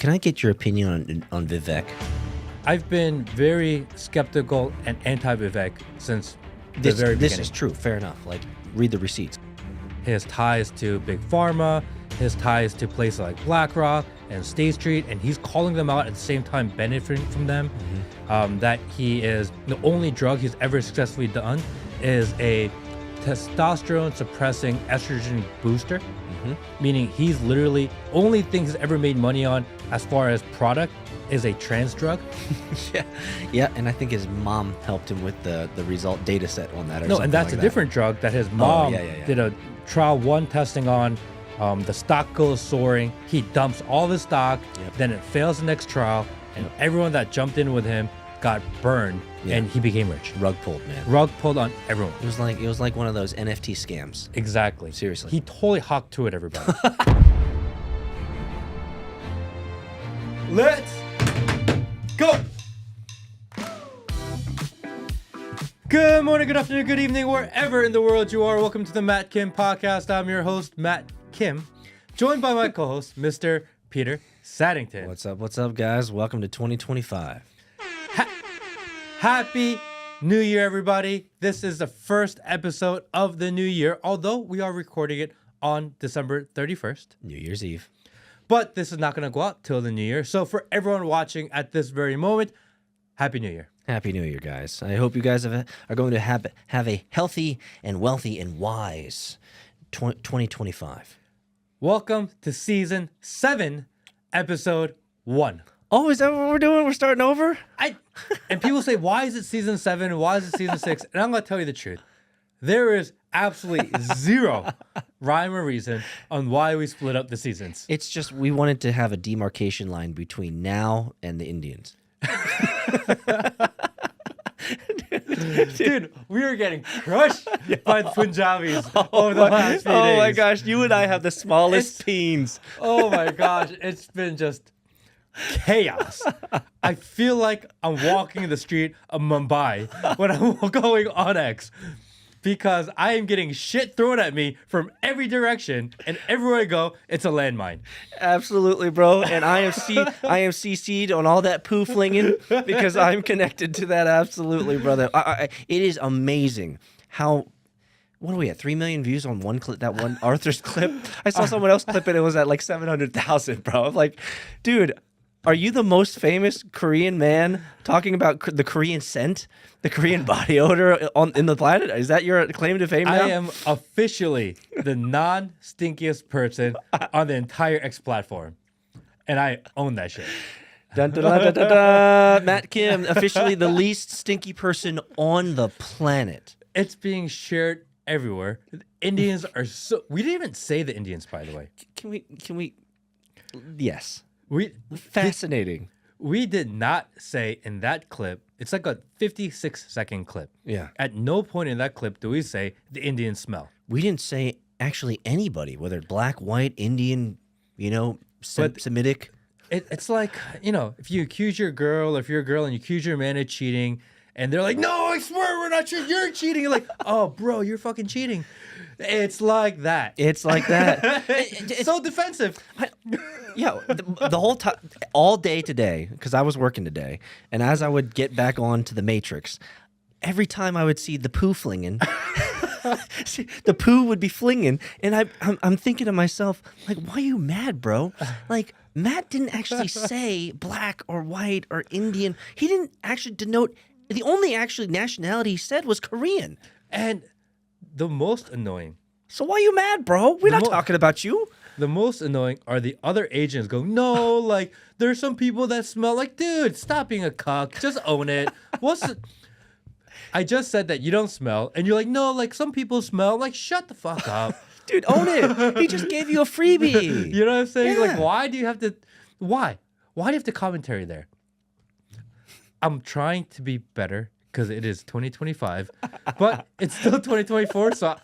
Can I get your opinion on Vivek? I've been very skeptical and anti-Vivek since the very beginning. This is true. Fair enough. Like, read the receipts. His ties to Big Pharma, his ties to places like BlackRock and State Street, and he's calling them out at the same time benefiting from them. That he is the only drug he's ever successfully done is a testosterone suppressing estrogen booster, meaning he's literally only thing he's ever made money on as far as product is a trans drug. Yeah, and I think his mom helped him with the result data set on that. Or no, something and that's like a different drug that his mom did a trial 1 testing on. The stock goes soaring. He dumps all the stock. Then it fails the next trial, and everyone that jumped in with him got burned, and he became rich. Rug pulled, man. Rug pulled on everyone. It was like one of those NFT scams. Exactly. Seriously. He totally hocked to it, everybody. Let's go. Good morning, good afternoon, good evening, wherever in the world you are. Welcome to the Matt Kim Podcast. I'm your host, Matt Kim, joined by my co-host, Mr. Peter Saddington. What's up, guys? Welcome to 2025. Happy New Year, everybody. This is the first episode of the new year, although we are recording it on December 31st. New Year's Eve. But this is not going to go out till the new year. So for everyone watching at this very moment, Happy New Year. Happy New Year, guys. I hope you guys are going to have a healthy and wealthy and wise 2025. Welcome to Season 7, Episode 1. Oh, is that what we're doing? We're starting over? And people say, why is it Season 7? Why is it Season 6? And I'm going to tell you the truth. There is absolutely zero rhyme or reason on why we split up the seasons. It's just we wanted to have a demarcation line between now and the Indians. Dude, we are getting crushed by the Punjabis over the last few days. Oh my gosh, you and I have the smallest peens. Oh my gosh, it's been just chaos. I feel like I'm walking the street of Mumbai when I'm going on X, because I am getting shit thrown at me from every direction, and everywhere I go, it's a landmine. Absolutely, bro. And I am CC'd on all that poo flinging because I'm connected to that. Absolutely, brother. It is amazing how. What are we at? 3 million views on one clip? That one Arthur's clip. I saw someone else clip it. It was at like 700,000, bro. I'm like, dude, are you the most famous Korean man talking about the Korean scent, the Korean body odor in the planet? Is that your claim to fame now? I am officially the non-stinkiest person on the entire X platform, and I own that shit. Dun, dun, dun, dun, dun, dun. Matt Kim, officially the least stinky person on the planet. It's being shared everywhere. The Indians are so... We didn't even say the Indians, by the way. Can we... Yes. Fascinating. We did not say in that clip, it's like a 56-second clip. Yeah. At no point in that clip do we say the Indian smell. We didn't say actually anybody, whether black, white, Indian, Semitic. It's like, if you accuse your girl, or if you're a girl and you accuse your man of cheating, and they're like, no, I swear we're not cheating, you're cheating. You're like, oh, bro, you're fucking cheating. It's like that. It's like that. It's so defensive. The whole time, all day today, because I was working today, and as I would get back on to the Matrix, every time I would see the poo flinging, the poo would be flinging, and I'm thinking to myself, like, why are you mad, bro? Like, Matt didn't actually say black or white or Indian. He didn't actually denote. The only actually nationality he said was Korean. And the most annoying. So why are you mad, bro? We're not talking about you. The most annoying are the other agents going, no, like, there's some people that smell like, dude, stop being a cuck. Just own it. I just said that you don't smell. And you're like, no, like, some people smell. Like, shut the fuck up. Dude, own it. He just gave you a freebie. You know what I'm saying? Yeah. Like, why do you have to... Why do you have to commentary there? I'm trying to be better because it is 2025, but it's still 2024, so...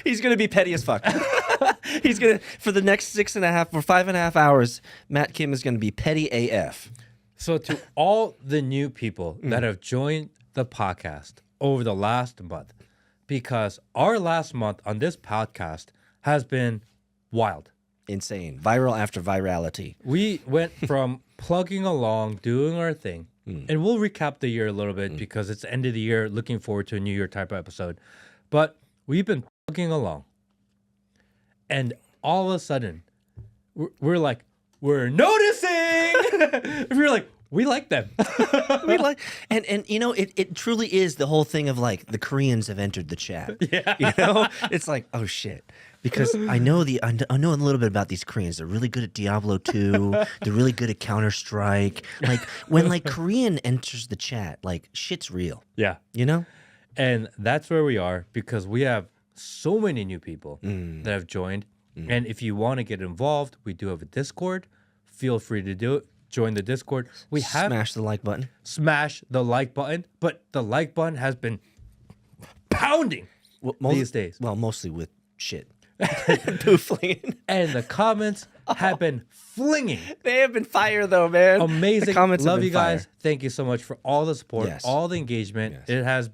He's going to be petty as fuck. He's going to, for the next 5.5 hours, Matt Kim is going to be petty AF. So to all the new people that have joined the podcast over the last month, because our last month on this podcast has been wild. insane. Viral after virality. We went from plugging along, doing our thing, and we'll recap the year a little bit because it's the end of the year, looking forward to a New Year type of episode. But we've been plugging along, and all of a sudden, we're like, we're noticing! We're like, we like them. We like, and you know, it truly is the whole thing of like the Koreans have entered the chat. Yeah. You know, it's like, oh shit. Because I know a little bit about these Koreans. They're really good at Diablo 2. They're really good at Counter-Strike. Like when like Korean enters the chat, like shit's real. Yeah. You know? And that's where we are because we have so many new people that have joined. And if you want to get involved, we do have a Discord. Feel free to do it. Join the Discord. We have Smash the like button. Smash the like button, but the like button has been pounding these days. Well, mostly with shit. Poofling. And the comments have been flinging. They have been fire though, man. Amazing. The comments have Love been you guys. fire. Thank you so much for all the support, Yes. all the engagement. Yes.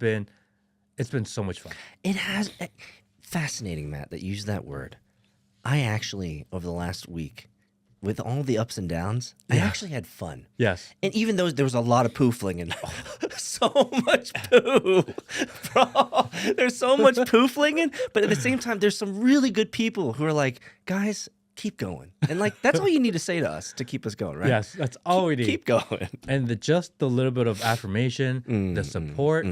It's been so much fun. It has fascinating, Matt, that you used that word. I actually, over the last week, with all the ups and downs, I actually had fun. Yes. And even though there was a lot of poofling and so much poo, bro, there's so much pooflinging, but at the same time, there's some really good people who are like, guys, keep going. And like, that's all you need to say to us to keep us going, right? Yes, that's all we need. Keep going. And just the little bit of affirmation, the support,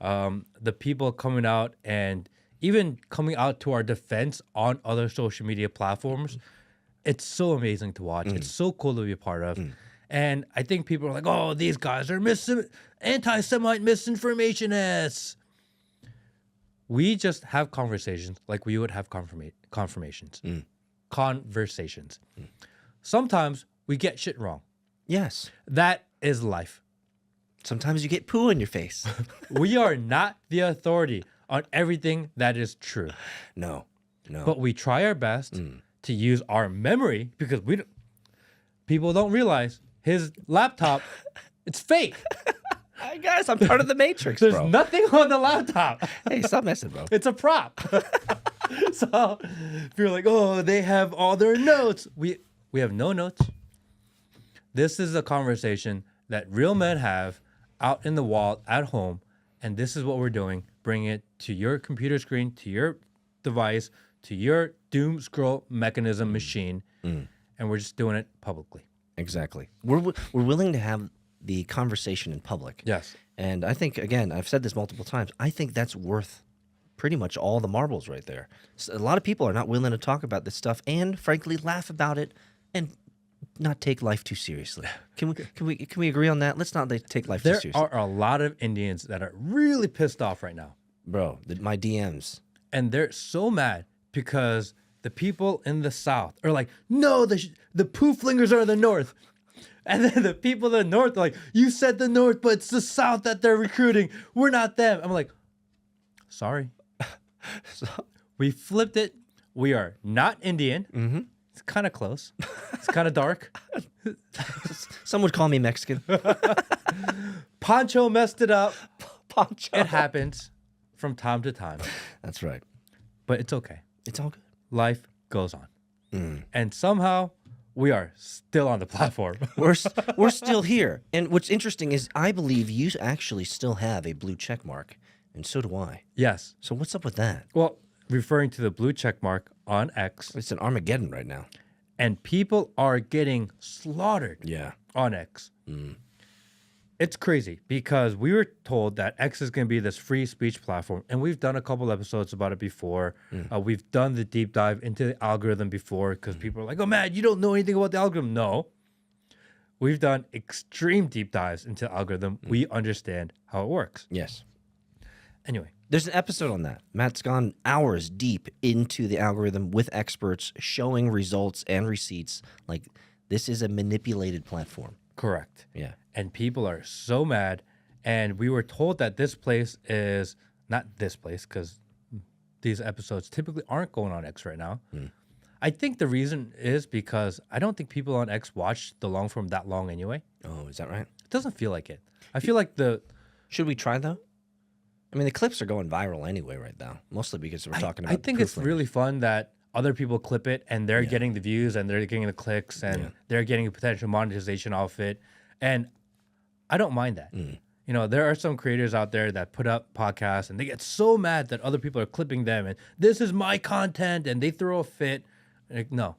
the people coming out and even coming out to our defense on other social media platforms. It's so amazing to watch. It's so cool to be a part of. And I think people are like, oh, these guys are anti-Semite misinformationists. We just have conversations like we would have conversations. Sometimes we get shit wrong. Yes. That is life. Sometimes you get poo in your face. We are not the authority on everything that is true. No. But we try our best to use our memory because people don't realize his laptop, it's fake. Hi guys, I'm part of the Matrix, There's bro. nothing on the laptop. Hey, stop messing, bro. It's a prop. So if you're like, oh, they have all their notes. We have no notes. This is a conversation that real men have out in the wild at home. And this is what we're doing. Bring it to your computer screen, to your device, to your doom scroll mechanism machine. And we're just doing it publicly. Exactly. We're willing to have the conversation in public. Yes. And I think, again, I've said this multiple times, I think that's worth pretty much all the marbles right there. So a lot of people are not willing to talk about this stuff and, frankly, laugh about it and not take life too seriously. Can we agree on that? Let's not take life too There seriously. are a lot of Indians that are really pissed off right now. Bro, my DMs. And they're so mad because the people in the South are like, no, the pooflingers are in the North. And then the people in the North are like, you said the North, but it's the South that they're recruiting. We're not them. I'm like, sorry. We flipped it. We are not Indian. It's kind of close. It's kind of dark. Some would call me Mexican. Poncho messed it up. Poncho. It happens from time to time. That's right. But it's okay. It's all good. Life goes on. And somehow we are still on the platform. We're still here. And what's interesting is I believe you actually still have a blue check mark, and so do I. Yes. So what's up with that? Well, referring to the blue check mark on X, It's an Armageddon right now. and people are getting slaughtered Yeah. on X. It's crazy because we were told that X is going to be this free speech platform, and we've done a couple episodes about it before. We've done the deep dive into the algorithm before because people are like, oh, man, you don't know anything about the algorithm. No. We've done extreme deep dives into the algorithm. We understand how it works. Yes. Anyway. There's an episode on that. Matt's gone hours deep into the algorithm with experts showing results and receipts. Like, this is a manipulated platform. Correct. Yeah. And people are so mad. And we were told that this place is not this place because these episodes typically aren't going on X right now. I think the reason is because I don't think people on X watch the long form that long anyway. Oh, is that right? It doesn't feel like it. I feel like Should we try, though? I mean, the clips are going viral anyway right now, mostly because we're talking about I think it's really fun that other people clip it and they're getting the views and they're getting the clicks and they're getting a potential monetization off it. And I don't mind that. You know, there are some creators out there that put up podcasts and they get so mad that other people are clipping them and this is my content and they throw a fit. Like, no,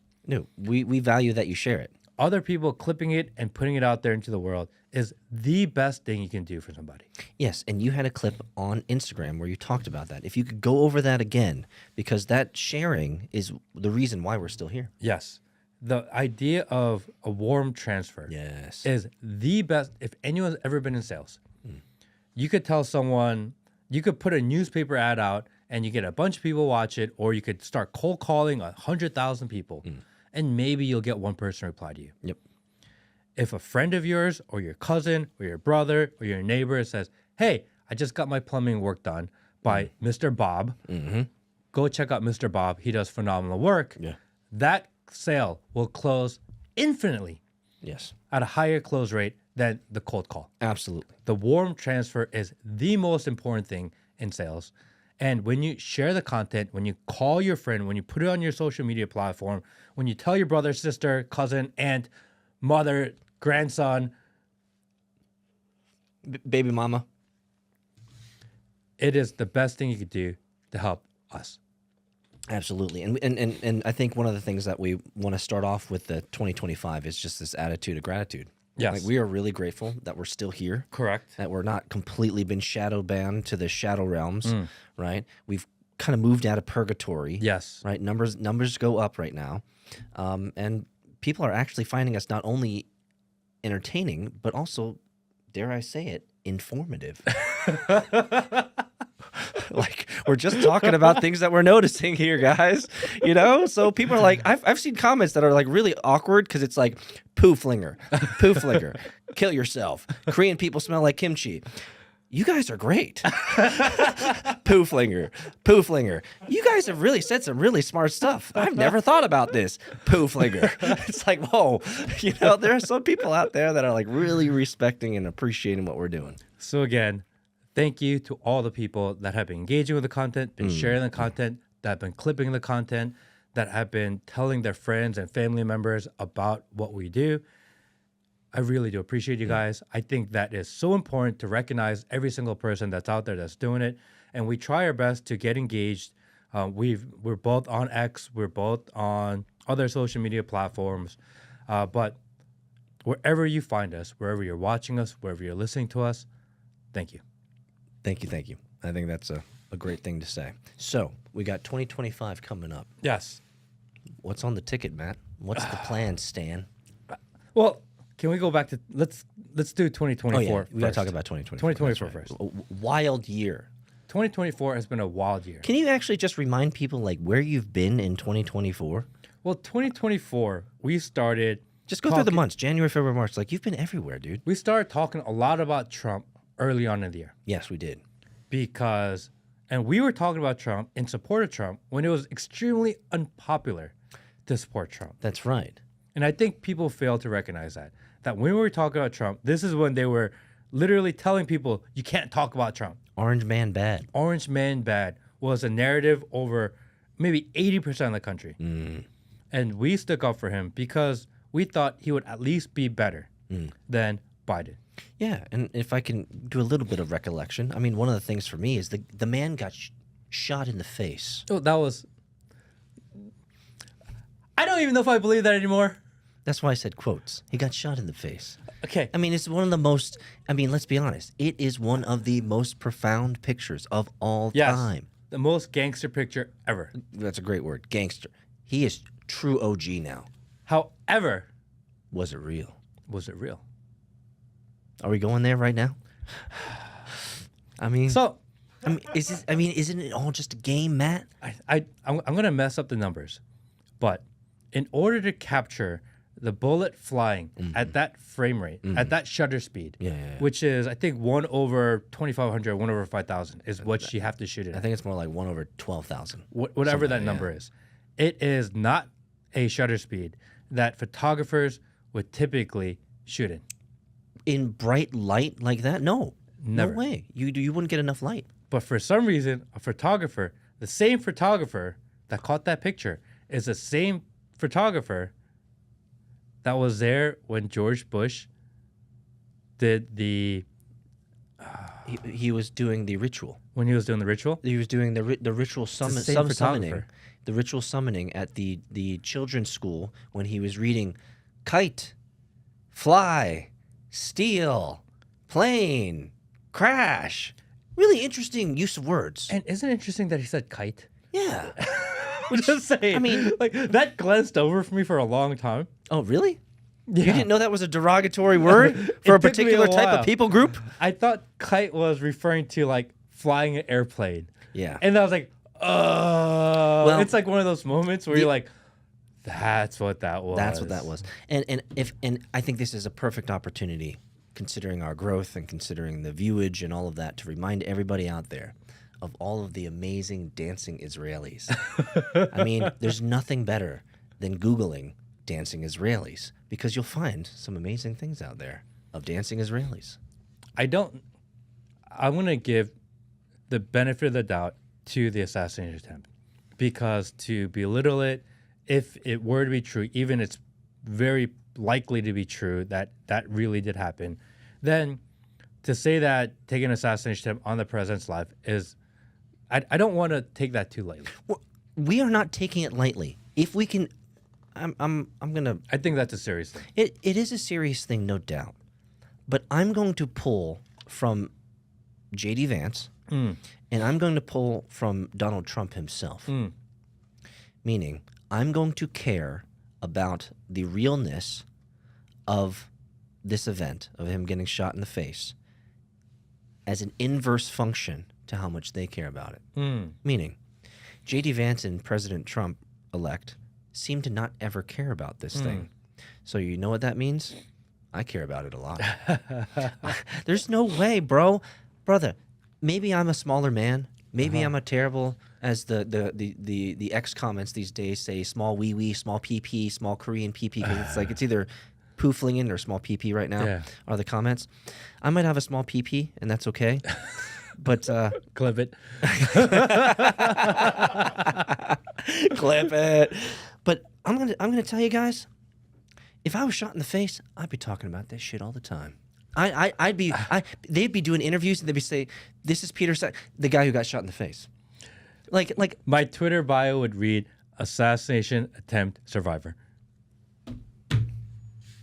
we value that you share it. other people clipping it and putting it out there into the world is the best thing you can do for somebody. Yes, and you had a clip on Instagram where you talked about that. If you could go over that again, because that sharing is the reason why we're still here. Yes. The idea of a warm transfer is the best. If anyone's ever been in sales, you could tell someone, you could put a newspaper ad out and you get a bunch of people watch it, or you could start cold calling 100,000 people and maybe you'll get one person reply to you. Yep. If a friend of yours or your cousin or your brother or your neighbor says, hey, I just got my plumbing work done by Mr. Bob, go check out Mr. Bob. He does phenomenal work. Yeah. That sale will close infinitely at a higher close rate than the cold call. Absolutely. The warm transfer is the most important thing in sales. And when you share the content, when you call your friend, when you put it on your social media platform, when you tell your brother, sister, cousin, aunt, mother, grandson, Baby mama. it is the best thing you could do to help us. Absolutely. And I think one of the things that we want to start off with the 2025 is just this attitude of gratitude. Yes. Like, we are really grateful that we're still here. Correct. That we're not completely been shadow banned to the shadow realms, right? We've kind of moved out of purgatory. Yes. Right? Numbers go up right now. And people are actually finding us not only entertaining, but also, dare I say it, informative. Like, we're just talking about things that we're noticing here, guys. You know? So people are like, I've seen comments that are like really awkward because it's like, pooflinger, kill yourself. Korean people smell like kimchi. You guys are great. Pooflinger. You guys have really said some really smart stuff. I've never thought about this. Pooflinger. It's like, whoa. You know, there are some people out there that are like really respecting and appreciating what we're doing. So again, thank you to all the people that have been engaging with the content, been sharing the content, that have been clipping the content, that have been telling their friends and family members about what we do. I really do appreciate you guys. I think that is so important to recognize every single person that's out there that's doing it. And we try our best to get engaged. We're both on X. We're both on other social media platforms. But wherever you find us, wherever you're watching us, wherever you're listening to us, thank you. Thank you. I think that's a great thing to say. So we got 2025 coming up. Yes. What's on the ticket, Matt? What's the plan, Stan? Well, can we go back to let's do 2024? Oh, yeah. We got to first. talk about 2024. 2024 That's right. first. A wild year. 2024 has been a wild year. Can you actually just remind people like where you've been in 2024? Well, 2024, we started. Just go through the months, January, February, March. Like, you've been everywhere, dude. We started talking a lot about Trump early on in the year. Yes, we did. And we were talking about Trump in support of Trump when it was extremely unpopular to support Trump. That's right. And I think people fail to recognize that when we were talking about Trump, this is when they were literally telling people, you can't talk about Trump. Orange man bad. Orange man bad was a narrative over maybe 80% of the country. And we stuck up for him because we thought he would at least be better than Biden. Yeah, and if I can do a little bit of recollection, I mean, one of the things for me is the man got shot in the face. Oh, that was... I don't even know if I believe that anymore. That's why I said quotes. He got shot in the face. Okay. I mean, it's one of the most, let's be honest. It is one of the most profound pictures of all time. The most gangster picture ever. That's a great word, gangster. He is true OG now. However... Was it real? Was it real? Are we going there right now? Isn't it all just a game, Matt? I'm going to mess up the numbers, but in order to capture the bullet flying at that frame rate, at that shutter speed, which is, I think, 1/2500, 1/5000 is what you have to shoot it at. I think it's more like 1/12,000. Whatever that number is. It is not a shutter speed that photographers would typically shoot in. In bright light like that? No. Never. No way. You wouldn't get enough light. But for some reason, the same photographer that caught that picture is the same photographer that was there when George Bush did the He was doing the ritual. when he was doing the ritual. He was doing the ritual same summoning, photographer. the ritual summoning at the children's school when he was reading kite, fly, steal, plane, crash. Really interesting use of words. And isn't it interesting that he said kite? Yeah. Just saying. I mean- like that glanced over for me for a long time. Oh, really? Yeah. You didn't know that was a derogatory word for a took me a particular type while. of people group? I thought kite was referring to like flying an airplane. Yeah. And I was like, Well, it's like one of those moments where you're like, that's what that was. That's what that was. And I think this is a perfect opportunity, considering our growth and considering the viewage and all of that, to remind everybody out there of all of the amazing dancing Israelis. I mean, there's nothing better than Googling dancing Israelis, because you'll find some amazing things out there of dancing Israelis. I'm going to give the benefit of the doubt to the assassination attempt, because to belittle it, if it were to be true, even it's very likely to be true that that really did happen, then to say that taking an assassination attempt on the president's life is, I don't want to take that too lightly. Well, we are not taking it lightly. If we can, I'm gonna. I think that's a serious thing. It is a serious thing, no doubt. But I'm going to pull from J.D. Vance, and I'm going to pull from Donald Trump himself. Meaning, I'm going to care about the realness of this event, of him getting shot in the face, as an inverse function to how much they care about it. Meaning, J.D. Vance and President Trump-elect seem to not ever care about this thing. So you know what that means? I care about it a lot. There's no way, brother. Maybe I'm a smaller man. Maybe I'm a terrible, as the X comments these days say, small wee wee, small PP, small Korean PP. 'Cause it's like it's either pooflingin or small PP right now. Yeah. Are the comments? I might have a small PP, and that's okay. But Clip it. clip it. But I'm gonna tell you guys, if I was shot in the face, I'd be talking about this shit all the time. They'd be doing interviews and they'd be saying, "This is Peter, the guy who got shot in the face." Like My Twitter bio would read assassination attempt survivor.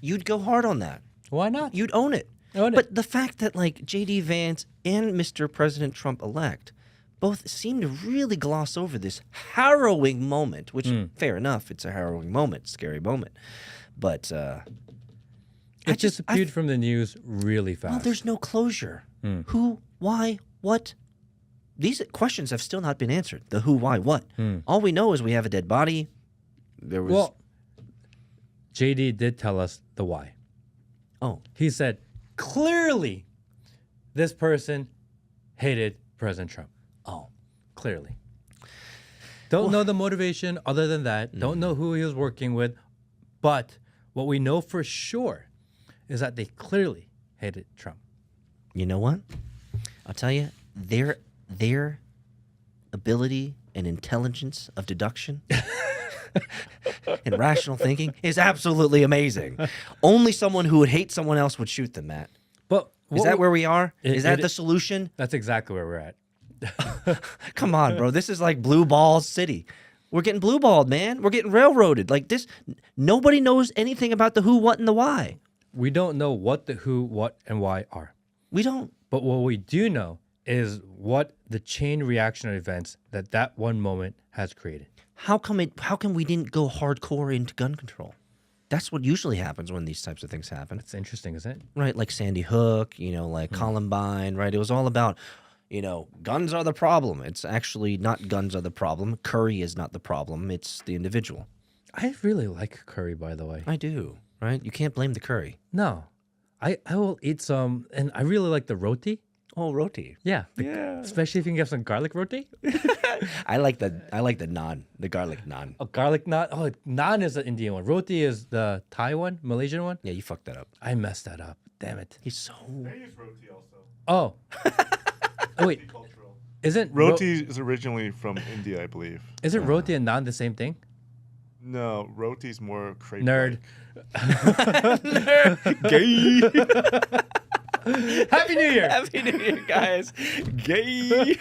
you'd go hard on that. Why not? You'd own it. Own it. But the fact that like J.D. Vance and Mr. President Trump-elect both seem to really gloss over this harrowing moment, which, fair enough, it's a harrowing moment, scary moment. But It disappeared from the news really fast. well, there's no closure. Who, why, what? These questions have still not been answered. The who, why, what. All we know is we have a dead body. There was... Well, JD did tell us the why. oh, He said, clearly, this person hated President Trump. oh. Clearly. Don't know the motivation other than that. Don't know who he was working with. But what we know for sure is that they clearly hated Trump. You know what? I'll tell you, their ability and intelligence of deduction and rational thinking is absolutely amazing. Only someone who would hate someone else would shoot them, Matt. But Is that where we are? Is that it- the solution? That's exactly where we're at. Come on, bro. This is like blue balls city. We're getting blue balled, man. We're getting railroaded. Like this, nobody knows anything about the who, what, and the why. We don't know what the who, what, and why are. We don't. But what we do know is what the chain reaction of events that one moment has created. How come we didn't go hardcore into gun control? That's what usually happens when these types of things happen. It's interesting, isn't it? Right, like Sandy Hook, like Columbine, right? It was all about, guns are the problem. It's actually not guns are the problem. Curry is not the problem. It's the individual. I really like curry, by the way. I do, right? You can't blame the curry. No, I will eat some, and I really like the roti. Oh, roti. Yeah, Yeah. especially if you can get some garlic roti. I like the naan, the garlic naan. A garlic naan. Oh, naan is the Indian one. Roti is the Thai one, Malaysian one. Yeah, you fucked that up. I messed that up. Damn it. He's so. They use roti also. Oh. Oh, wait, Cultural. isn't Roti is originally from India, I believe. Isn't roti and naan the same thing? No, roti's more crepe. Nerd. Gay. Happy New Year. Happy New Year, guys. Gay.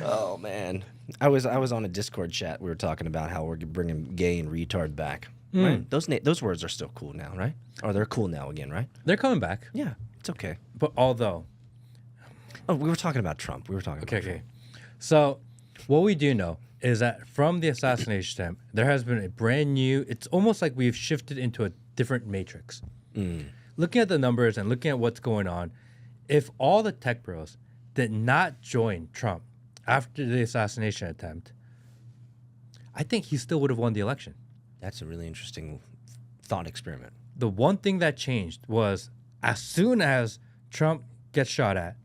Oh man, I was on a Discord chat. We were talking about how we're bringing gay and retard back. Right? Those words are still cool now, right? Or they're cool now again, right? They're coming back. Yeah, it's okay. But although, Oh, we were talking about Trump. okay. So what we do know is that from the assassination attempt, there has been a brand new, it's almost like we've shifted into a different matrix. Looking at the numbers and looking at what's going on, if all the tech bros did not join Trump after the assassination attempt, I think he still would have won the election. That's a really interesting thought experiment. The one thing that changed was as soon as Trump gets shot at,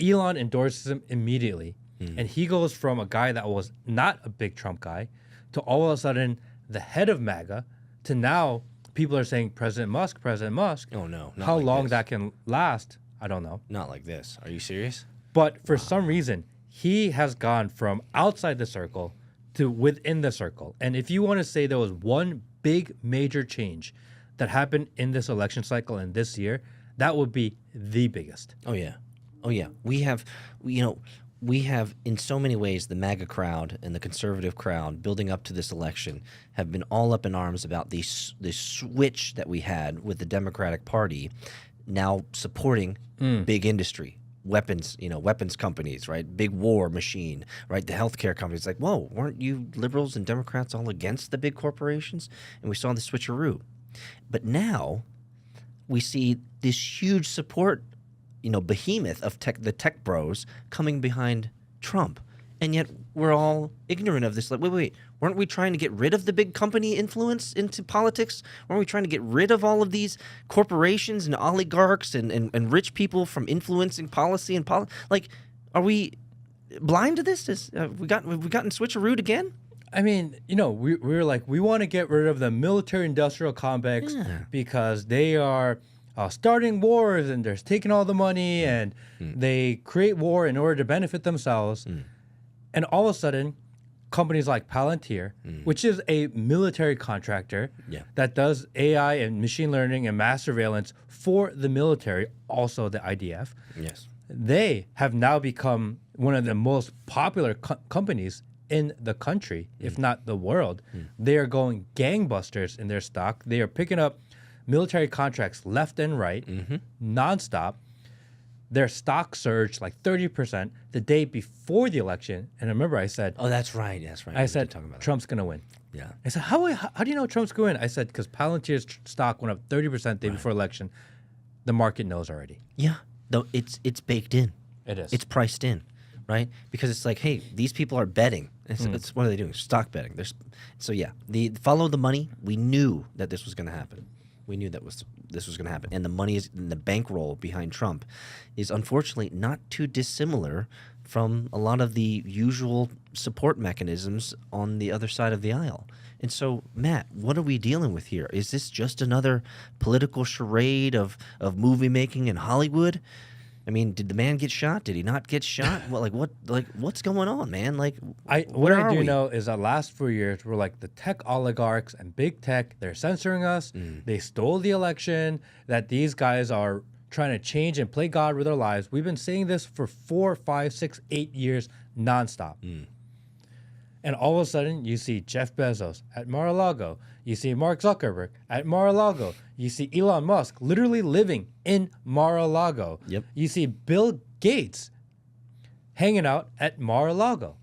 Elon endorses him immediately. And he goes from a guy that was not a big Trump guy to all of a sudden the head of MAGA to now people are saying President Musk. Oh no! Not How like long this. that can last, I don't know. Not like this. Are you serious? But for some reason, he has gone from outside the circle to within the circle. And if you want to say there was one big major change that happened in this election cycle and this year, that would be the biggest. Oh yeah. We have in so many ways the MAGA crowd and the conservative crowd building up to this election have been all up in arms about this switch that we had with the Democratic Party now supporting big industry, weapons companies, right? Big war machine, right? The healthcare companies. Like, whoa, weren't you liberals and Democrats all against the big corporations? And we saw the switcheroo. But now we see this huge support, behemoth of the tech bros coming behind Trump. And yet we're all ignorant of this. Like, wait, weren't we trying to get rid of the big company influence into politics? Weren't we trying to get rid of all of these corporations and oligarchs and rich people from influencing policy and like, are we blind to this? Have we gotten switcherooed again? I mean, we were like, we want to get rid of the military-industrial complex because they are starting wars and they're taking all the money and they create war in order to benefit themselves. And all of a sudden, companies like Palantir, which is a military contractor that does AI and machine learning and mass surveillance for the military, also the IDF, they have now become one of the most popular companies in the country, if not the world. They are going gangbusters in their stock. They are picking up military contracts left and right, nonstop. Their stock surged like 30% the day before the election. And remember, I said, "Oh, that's right. I said Trump's gonna win." Yeah. I said, "How do you know Trump's gonna win?" I said, "Because Palantir's stock went up 30% the day before election. The market knows already." Yeah. Though it's baked in. It is. It's priced in, right? Because it's like, hey, these people are betting. It's what are they doing? Stock betting. So the follow the money. We knew that this was going to happen. We knew that this was going to happen, and the money is in the bankroll behind Trump is unfortunately not too dissimilar from a lot of the usual support mechanisms on the other side of the aisle. And so, Matt, what are we dealing with here? Is this just another political charade of movie making in Hollywood? I mean, did the man get shot? Did he not get shot? What's going on, man? Like, what I do know is that last 4 years we're like the tech oligarchs and big tech. They're censoring us. They stole the election. That these guys are trying to change and play God with our lives. We've been saying this for 4, 5, 6, 8 years nonstop. And all of a sudden, you see Jeff Bezos at Mar-a-Lago. You see Mark Zuckerberg at Mar-a-Lago. You see Elon Musk literally living in Mar-a-Lago. Yep. You see Bill Gates hanging out at Mar-a-Lago.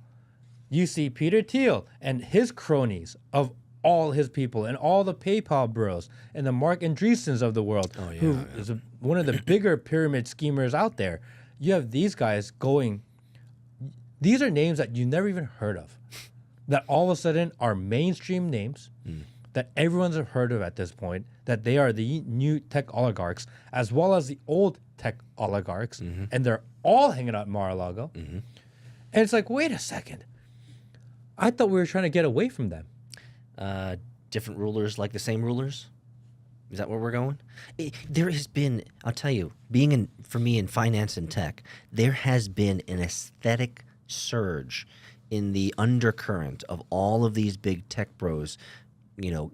You see Peter Thiel and his cronies of all his people and all the PayPal bros and the Mark Andreessens of the world, who is one of the bigger pyramid schemers out there. You have these guys going. These are names that you never even heard of, that all of a sudden are mainstream names that everyone's heard of at this point, that they are the new tech oligarchs, as well as the old tech oligarchs, and they're all hanging out in Mar-a-Lago. And it's like, wait a second. I thought we were trying to get away from them. Different rulers like the same rulers? Is that where we're going? There has been, I'll tell you, for me in finance and tech, there has been an aesthetic surge in the undercurrent of all of these big tech bros,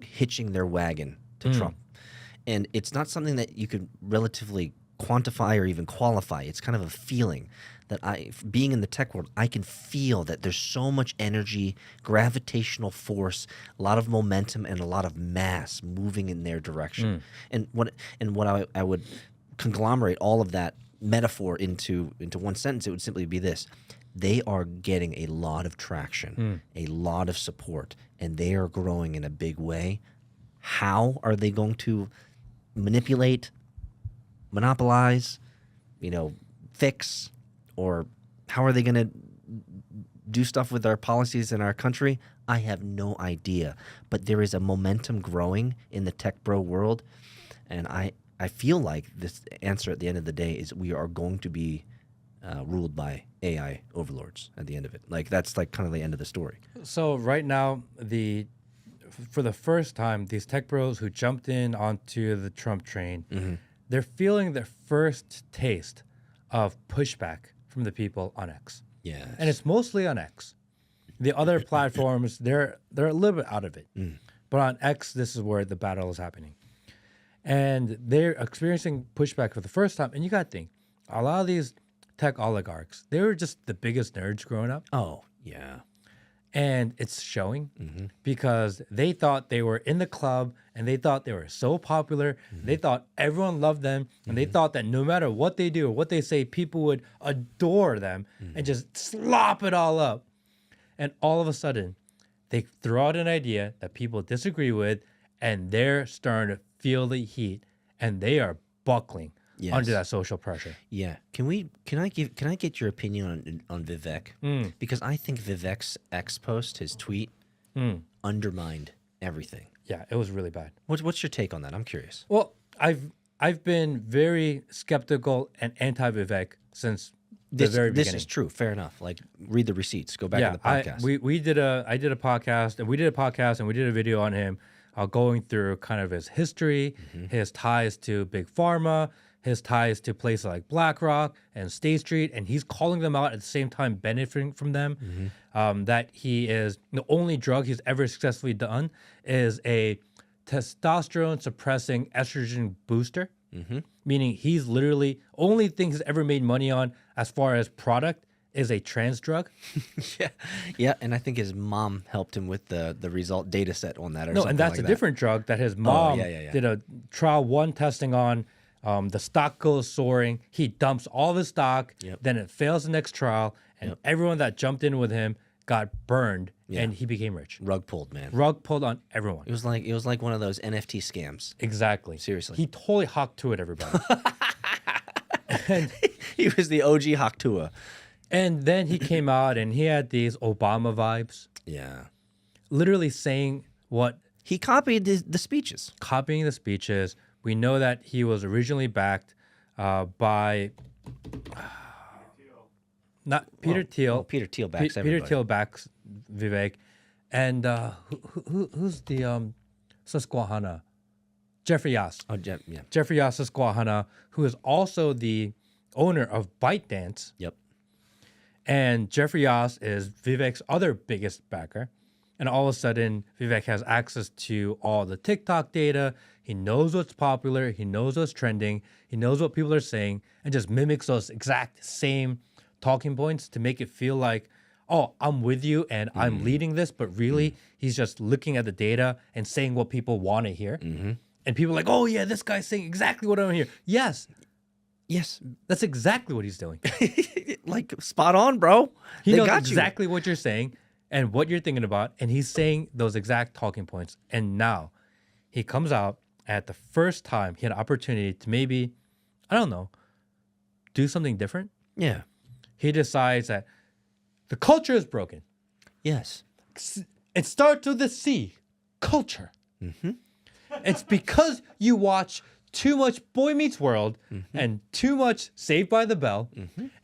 hitching their wagon to Trump. And it's not something that you could relatively quantify or even qualify. It's kind of a feeling that being in the tech world, I can feel that there's so much energy, gravitational force, a lot of momentum, and a lot of mass moving in their direction. And what I would conglomerate all of that metaphor into one sentence, it would simply be this: they are getting a lot of traction, a lot of support, and they are growing in a big way. How are they going to manipulate, monopolize, fix, or how are they going to do stuff with our policies in our country? I have no idea. But there is a momentum growing in the tech bro world, and I feel like this answer at the end of the day is we are going to be ruled by AI overlords at the end of it. Like, that's like kind of the end of the story. So right now, for the first time, these tech bros who jumped in onto the Trump train, they're feeling their first taste of pushback from the people on X. Yeah. And it's mostly on X. The other platforms, they're a little bit out of it. But on X, this is where the battle is happening. And they're experiencing pushback for the first time. And you got to think, a lot of these tech oligarchs, they were just the biggest nerds growing up. Oh, yeah. And it's showing because they thought they were in the club and they thought they were so popular. They thought everyone loved them. And they thought that no matter what they do or what they say, people would adore them and just slop it all up. And all of a sudden, they throw out an idea that people disagree with, and they're starting to feel the heat, and they are buckling under that social pressure. Yeah. Can I get your opinion on Vivek? Because I think Vivek's X post, his tweet, undermined everything. Yeah, it was really bad. What's your take on that? I'm curious. Well, I've been very skeptical and anti-Vivek since the very beginning. This is true. Fair enough. Like, read the receipts. Go back to the podcast. I did a podcast, and we did a video on him, going through kind of his history, his ties to Big Pharma, his ties to places like BlackRock and State Street, and he's calling them out at the same time benefiting from them. That he is the only drug he's ever successfully done is a testosterone suppressing estrogen booster, meaning he's literally only thing he's ever made money on as far as product is a trans drug. Yeah, and I think his mom helped him with the result data set on that. And that's a different drug that his mom did a trial 1 testing on. The stock goes soaring. He dumps all of his stock. Then it fails the next trial, and everyone that jumped in with him got burned, and he became rich. Rug pulled, man. Rug pulled on everyone. It was like one of those NFT scams. Exactly. Seriously. He totally hawked to it, everybody. And he was the OG Haktua. And then he came out and he had these Obama vibes. Yeah. Literally saying what he copied the speeches. Copying the speeches. We know that he was originally backed by not Peter Thiel. Well, Peter Thiel backs everybody. Peter Thiel backs Vivek, and who's the Susquehanna? Jeffrey Yas. Oh, yeah. Jeffrey Yas Susquehanna, who is also the owner of ByteDance. Yep. And Jeffrey Yas is Vivek's other biggest backer. And all of a sudden, Vivek has access to all the TikTok data. He knows what's popular. He knows what's trending. He knows what people are saying, and just mimics those exact same talking points to make it feel like, oh, I'm with you and I'm leading this. But really, he's just looking at the data and saying what people want to hear. And people are like, oh, yeah, this guy's saying exactly what I want to hear. Yes. That's exactly what he's doing. Like, spot on, bro. He knows exactly what you're saying and what you're thinking about, and he's saying those exact talking points. And now he comes out at the first time he had an opportunity to maybe, I don't know, do something different. Yeah. He decides that the culture is broken. Yes. It starts with the C, culture. It's because you watch too much Boy Meets World and too much Saved by the Bell,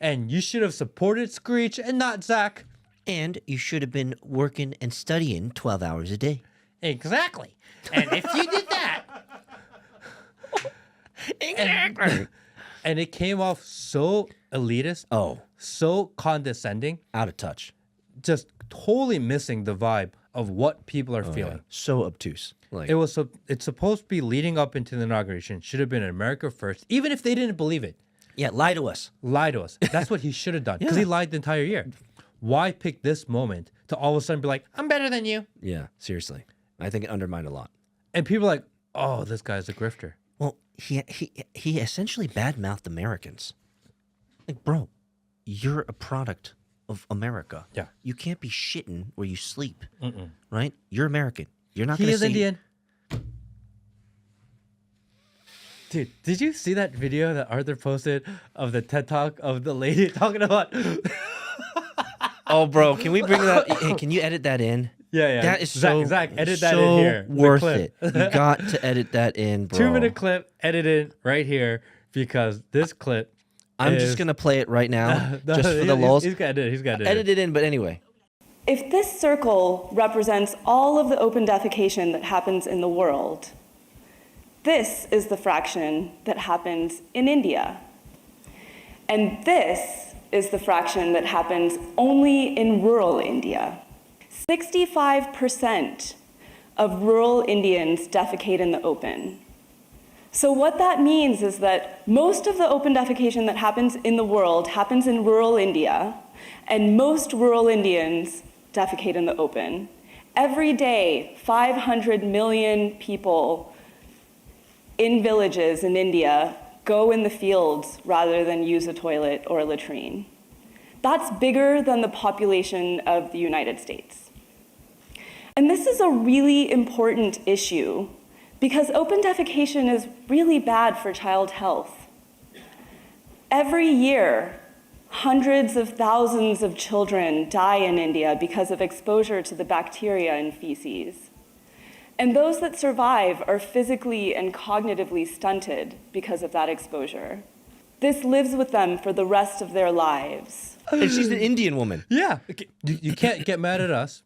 and you should have supported Screech and not Zach. And you should have been working and studying 12 hours a day. Exactly. And if you did that... Exactly. And it came off so elitist, so condescending. Out of touch. just totally missing the vibe of what people are Oh, feeling. yeah. So obtuse. Like It's supposed to be leading up into the inauguration. Should have been America first, even if they didn't believe it. yeah, lie to us. Lie to us. That's what he should have done because he lied the entire year. Why pick this moment to all of a sudden be like, I'm better than you? Yeah, seriously. I think it undermined a lot. And people are like, oh, this guy's a grifter. Well, he essentially badmouthed Americans. Like, bro, you're a product of America. Yeah. You can't be shitting where you sleep. Right? You're American. You're not He going to is say Indian. Dude, did you see that video that Arthur posted of the TED Talk of the lady talking about? Oh, bro, can we bring that? Hey, can you edit that in? Yeah. That is Zach, edit that so in here. the worth clip. it. You got to edit that in, bro. 2-minute clip, edited right here because this clip. I'm is- just gonna play it right now, No, just for the lulls. He's got it. He's got it. Edit it in, but anyway. If this circle represents all of the open defecation that happens in the world, this is the fraction that happens in India. And this is the fraction that happens only in rural India. 65% of rural Indians defecate in the open. So what that means is that most of the open defecation that happens in the world happens in rural India, and most rural Indians defecate in the open. Every day, 500 million people in villages in India go in the fields rather than use a toilet or a latrine. That's bigger than the population of the United States. And this is a really important issue because open defecation is really bad for child health. Every year, hundreds of thousands of children die in India because of exposure to the bacteria in feces. And those that survive are physically and cognitively stunted because of that exposure. This lives with them for the rest of their lives. And she's an Indian woman. Yeah. You can't get mad at us.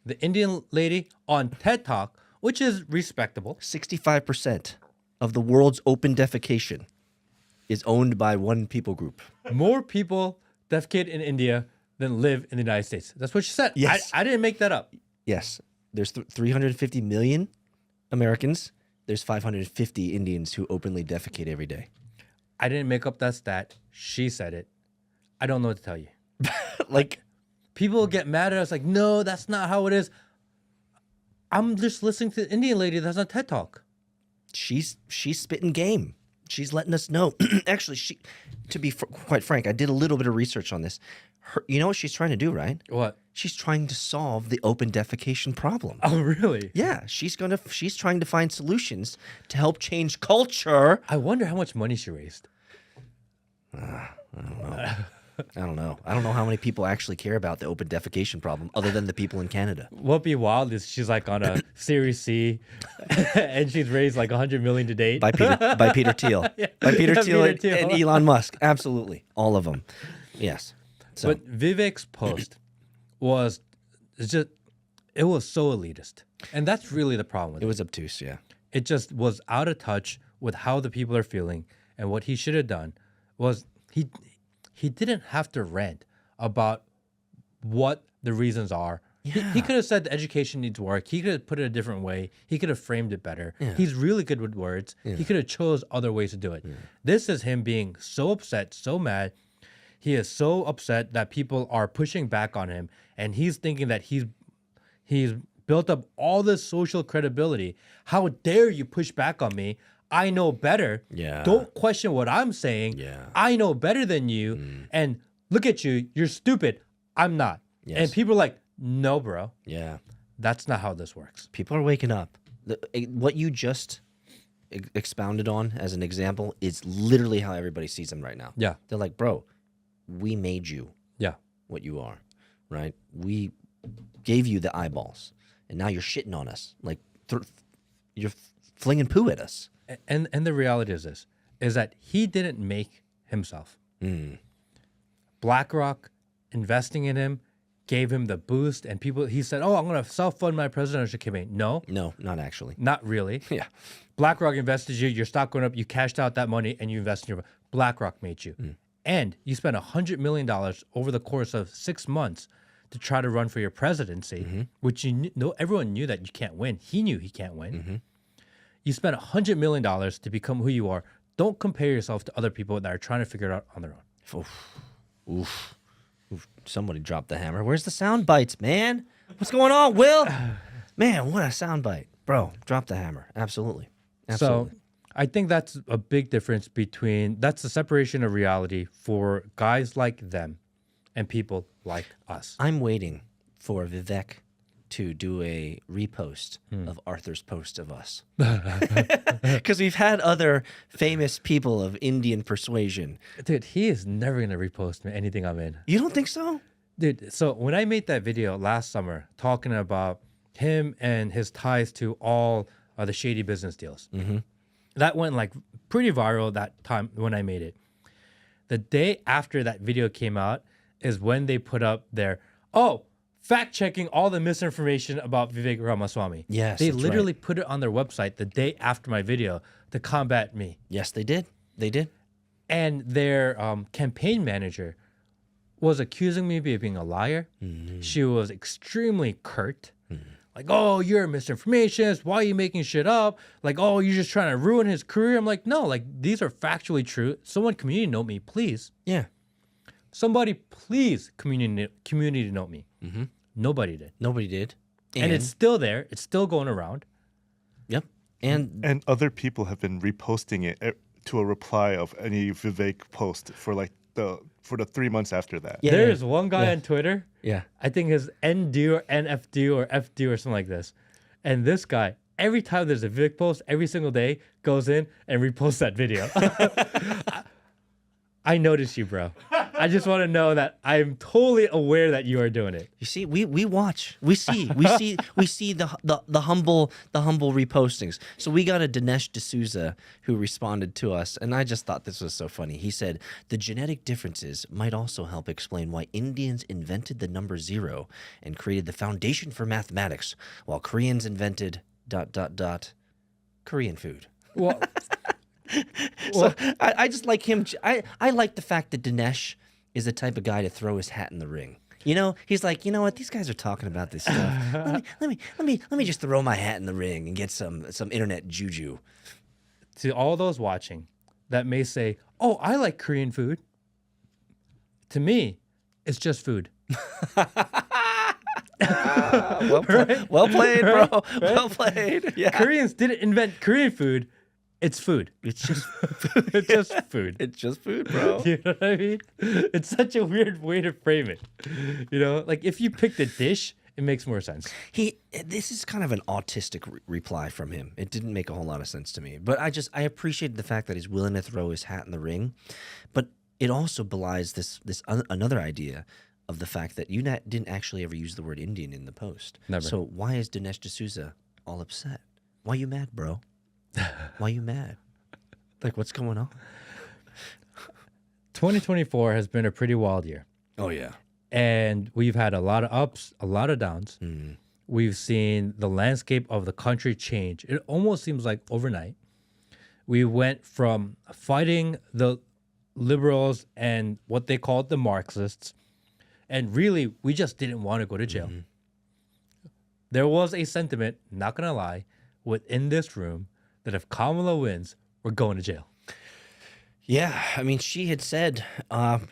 The Indian lady on TED Talk, which is respectable. 65% of the world's open defecation is owned by one people group. More people defecate in India than live in the United States. That's what she said. Yes. I didn't make that up. Yes, there's 350 million Americans. There's 550 Indians who openly defecate every day. I didn't make up that stat. She said it. I don't know what to tell you. Like, People get mad at us like, no, that's not how it is. I'm just listening to the Indian lady that's on TED Talk. she's spitting game. She's letting us know. Actually, to be quite frank, I did a little bit of research on this. You know what she's trying to do, right? What? She's trying to solve the open defecation problem. Oh, really? Yeah, she's trying to find solutions to help change culture. I wonder how much money she raised. I don't know. I don't know how many people actually care about the open defecation problem other than the people in Canada. What'd be wild is she's like on a Series C and she's raised like 100 million to date. By Peter Thiel. By Peter Yeah, Thiel, Peter Thiel. and Elon Musk. Absolutely. All of them. Yes. So But Vivek's post was just, it was so elitist. And that's really the problem with it it. was obtuse, yeah. It just was out of touch with how the people are feeling. And what he should have done was he didn't have to rant about what the reasons are. He could have said the education needs work. He could have put it a different way. He could have framed it better. Yeah. He's really good with words. He could have chose other ways to do it. This is him being so upset, so mad. He is so upset that people are pushing back on him, and he's thinking that he's built up all this social credibility. How dare you push back on me? I know better. Yeah. Don't question what I'm saying. Yeah. I know better than you. And look at you. You're stupid. I'm not. Yes. And people are like, no, bro. Yeah. That's not how this works. People are waking up. What you just expounded on as an example is literally how everybody sees them right now. Yeah. They're like, bro, we made you Yeah. what you are, right? We gave you the eyeballs, and now you're shitting on us. Like, you're flinging poo at us. And the reality is this, is that he didn't make himself. BlackRock investing in him gave him the boost, and he said, oh, I'm going to self-fund my presidential campaign. No, No, not actually. not really. Yeah. BlackRock invested you, your stock went up, you cashed out that money, and you invested in your BlackRock made you. And you spent $100 million over the course of 6 months to try to run for your presidency, which everyone knew that you can't win. He knew he can't win. You spent $100 million to become who you are. Don't compare yourself to other people that are trying to figure it out on their own. Oof. Somebody dropped the hammer. Where's the sound bites, man? What's going on, Will? Man, what a sound bite. Bro, drop the hammer. Absolutely. So I think that's a big difference that's the separation of reality for guys like them and people like us. I'm waiting for Vivek to do a repost of Arthur's post of us. Because we've had other famous people of Indian persuasion. Dude, he is never going to repost me anything I'm in. You don't think so? Dude, so when I made that video last summer talking about him and his ties to all the shady business deals, that went like pretty viral that time when I made it. The day after that video came out is when they put up their, fact-checking all the misinformation about Vivek Ramaswamy. Yes, they that's literally right. put it on their website the day after my video to combat me. Yes, they did. They did. And their campaign manager was accusing me of being a liar. She was extremely curt. Like, oh, you're a misinformationist. Why are you making shit up? Like, oh, you're just trying to ruin his career. I'm like, no, like, these are factually true. Someone community note me, please. Yeah. Somebody, please community note me. Nobody did. Nobody did. And it's still there. It's still going around. Yep. And other people have been reposting it to a reply of any Vivek post for the 3 months after that. Yeah. There's one guy on Twitter. yeah. I think his ND or NFD or FD or something like this. And this guy, every time there's a Vivek post, every single day goes in and reposts that video. I noticed you, bro. I just want to know that I'm totally aware that you are doing it. You see, we watch, we see the humble repostings. So we got a Dinesh D'Souza who responded to us, and I just thought this was so funny. He said the genetic differences might also help explain why Indians invented the number 0 and created the foundation for mathematics, while Koreans invented ... Korean food. Well, So I just like him. I like the fact that Dinesh is the type of guy to throw his hat in the ring. You know, he's like, you know what? These guys are talking about this stuff. Let me just throw my hat in the ring and get some internet juju. to all those watching that may say, oh, I like Korean food. To me, it's just food. Well played, bro. Right? Well played. Yeah. Koreans didn't invent Korean food. It's food. It's just It's just food. it's just food, bro. You know what I mean? It's such a weird way to frame it. You know, like if you picked a dish, it makes more sense. This is kind of an autistic reply from him. It didn't make a whole lot of sense to me, but I appreciated the fact that he's willing to throw his hat in the ring, but it also belies this another idea of the fact that you didn't actually ever use the word Indian in the post. Never. So why is Dinesh D'Souza all upset? Why you mad, bro? Why you mad? Like, what's going on? 2024 has been a pretty wild year. Oh yeah. And we've had a lot of ups, a lot of downs. We've seen the landscape of the country change. It almost seems like overnight. We went from fighting the liberals and what they called the Marxists, and really, we just didn't want to go to jail. There was a sentiment, not going to lie, within this room that if Kamala wins, we're going to jail. Yeah, I mean, she had said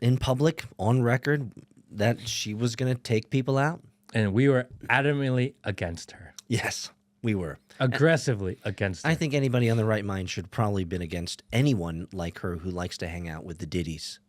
in public, on record, that she was going to take people out. And we were adamantly against her. Yes, we were. Aggressively against her. I think anybody on the right mind should probably been against anyone like her who likes to hang out with the diddies.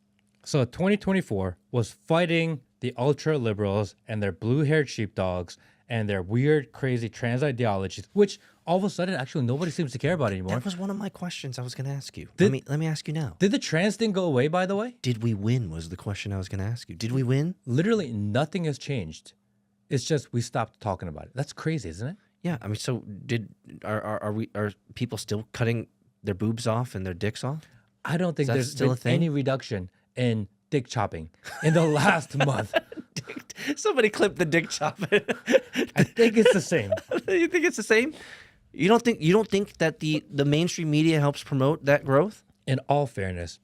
So 2024 was fighting the ultra liberals and their blue-haired sheepdogs and their weird, crazy trans ideologies, which all of a sudden, actually, nobody seems to care about anymore. That was one of my questions I was going to ask you. Let me ask you now. Did the trans thing go away, by the way? Did we win was the question I was going to ask you. Did we win? Literally nothing has changed. It's just we stopped talking about it. That's crazy, isn't it? Yeah, I mean, so are people still cutting their boobs off and their dicks off? I don't think that there's still a been thing? any reduction in dick chopping in the last month. Somebody clip the dick chopping. I think it's the same. You think it's the same? You don't think that the mainstream media helps promote that growth? In all fairness,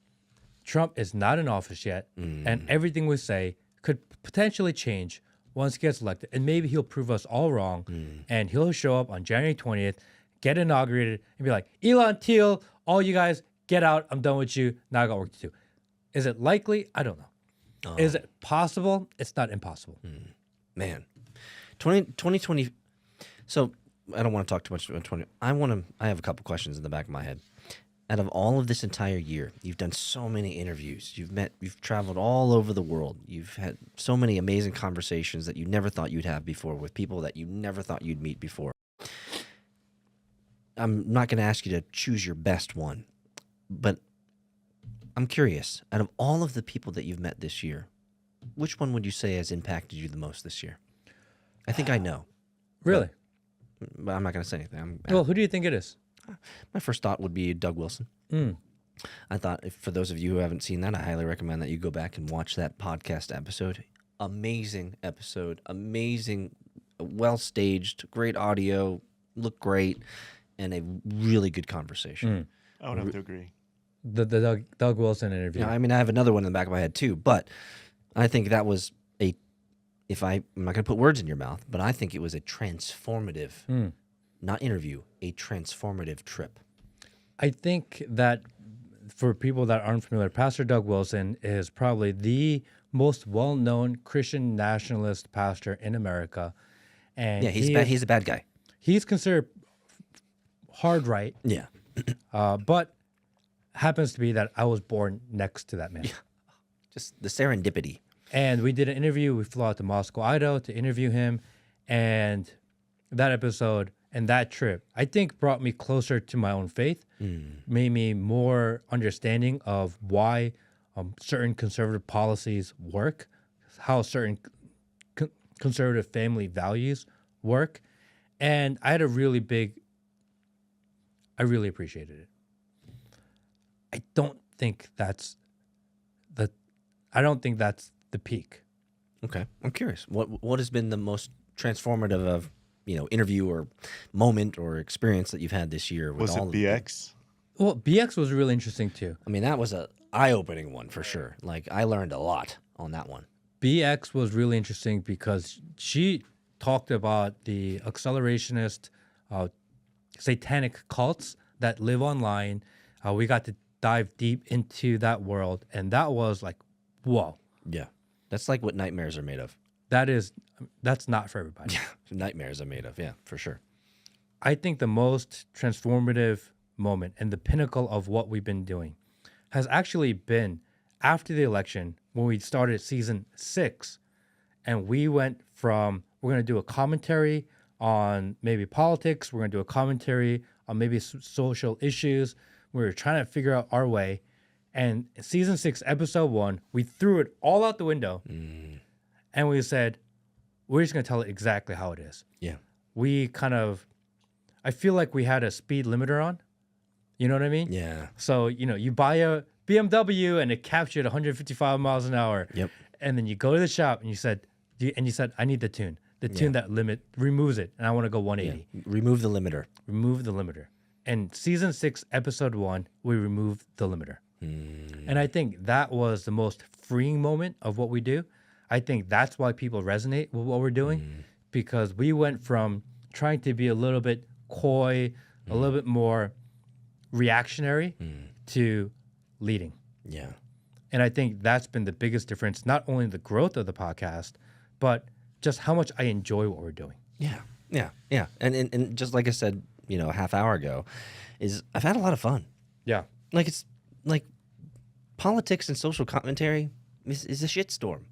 Trump is not in office yet, and everything we say could potentially change once he gets elected, and maybe he'll prove us all wrong, and he'll show up on January 20th, get inaugurated, and be like, Elon, Teal, all you guys, get out. I'm done with you. Now I got work to do. Is it likely? I don't know. Is it possible? It's not impossible. Man, 2020. So I don't want to talk too much about 20. I have a couple questions in the back of my head. Out of all of this entire year, you've done so many interviews. You've traveled all over the world. You've had so many amazing conversations that you never thought you'd have before with people that you never thought you'd meet before. I'm not going to ask you to choose your best one, but I'm curious. Out of all of the people that you've met this year, which one would you say has impacted you the most this year? I think I know. Really? But I'm not going to say anything. Well, who do you think it is? My first thought would be Doug Wilson. I thought, for those of you who haven't seen that, I highly recommend that you go back and watch that podcast episode. Amazing episode. Amazing, well-staged, great audio, looked great, and a really good conversation. I would have to agree. The Doug Wilson interview. Yeah, I mean, I have another one in the back of my head too, but I think that was I'm not going to put words in your mouth, but I think it was a transformative, not interview, a transformative trip. I think that for people that aren't familiar, Pastor Doug Wilson is probably the most well-known Christian nationalist pastor in America. And Yeah, he's a bad guy. He's considered hard right, Yeah. but happens to be that I was born next to that man. Just the serendipity. And we did an interview. We flew out to Moscow, Idaho to interview him. And that episode and that trip, I think, brought me closer to my own faith, made me more understanding of why certain conservative policies work, how certain conservative family values work. And I really appreciated it. I don't think that's the peak. Okay, I'm curious. What has been the most transformative of interview or moment or experience that you've had this year? With Was it all BX? Well, BX was really interesting too. I mean, that was a eye-opening one for sure. Like, I learned a lot on that one. BX was really interesting because she talked about the accelerationist, satanic cults that live online. We got to dive deep into that world, and that was like, whoa. Yeah, that's like what nightmares are made of. That's not for everybody. Nightmares are made of. Yeah, for sure. I think the most transformative moment and the pinnacle of what we've been doing has actually been after the election when we started season 6, and we went from we're going to do a commentary on maybe politics, we're going to do a commentary on maybe social issues. We were trying to figure out our way. And season 6, episode 1, we threw it all out the window. And we said, we're just going to tell it exactly how it is. Yeah. I feel like we had a speed limiter on. You know what I mean? Yeah. So, you buy a BMW and it captured 155 miles an hour. Yep. And then you go to the shop and you said, I need the tune. The tune that removes it. And I want to go 180. Yeah. Remove the limiter. Remove the limiter. And season 6, episode 1, we removed the limiter. And I think that was the most freeing moment of what we do. I think that's why people resonate with what we're doing, because we went from trying to be a little bit coy, a little bit more reactionary to leading. Yeah. And I think that's been the biggest difference, not only the growth of the podcast, but just how much I enjoy what we're doing. Yeah. Yeah. Yeah. And just like I said, a half hour ago, is I've had a lot of fun. Yeah. Like, it's like politics and social commentary is a shitstorm.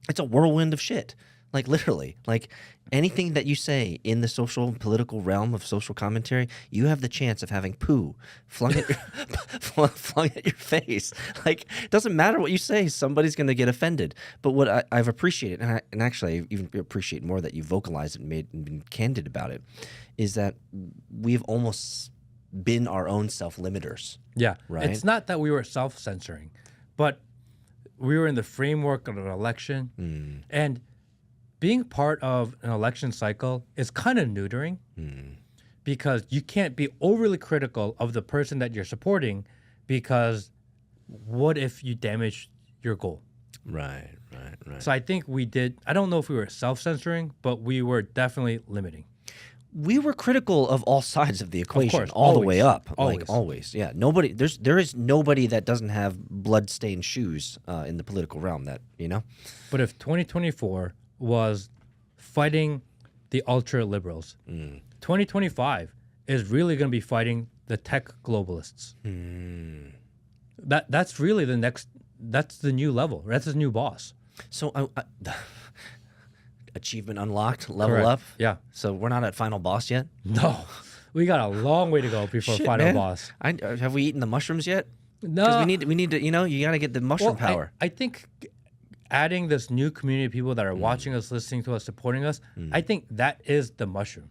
It's a whirlwind of shit. Like, literally, like anything that you say in the social and political realm of social commentary, you have the chance of having poo flung at your face. Like, it doesn't matter what you say, somebody's going to get offended. But what I've appreciated, and actually I even appreciate more that you vocalized it and been candid about it, is that we've almost been our own self-limiters. Yeah. Right? It's not that we were self-censoring, but we were in the framework of an election. And being part of an election cycle is kind of neutering because you can't be overly critical of the person that you're supporting, because what if you damage your goal? Right, right. Right. So I think we did. I don't know if we were self-censoring, but we were definitely limiting. We were critical of all sides of the equation, course, all the way always. up, Always. like always. Yeah, nobody. There is nobody that doesn't have blood-stained shoes in the political realm. That But if 2024 was fighting the ultra liberals, 2025 is really going to be fighting the tech globalists. That's really the next. That's the new level. That's the new boss. So achievement unlocked, level Correct. up. Yeah. So we're not at final boss yet. No, we got a long way to go before Shit, final man. boss. Have we eaten the mushrooms yet? No, Because we need to. You got to get the mushroom power. I think adding this new community of people that are watching us, listening to us, supporting us, I think that is the mushroom,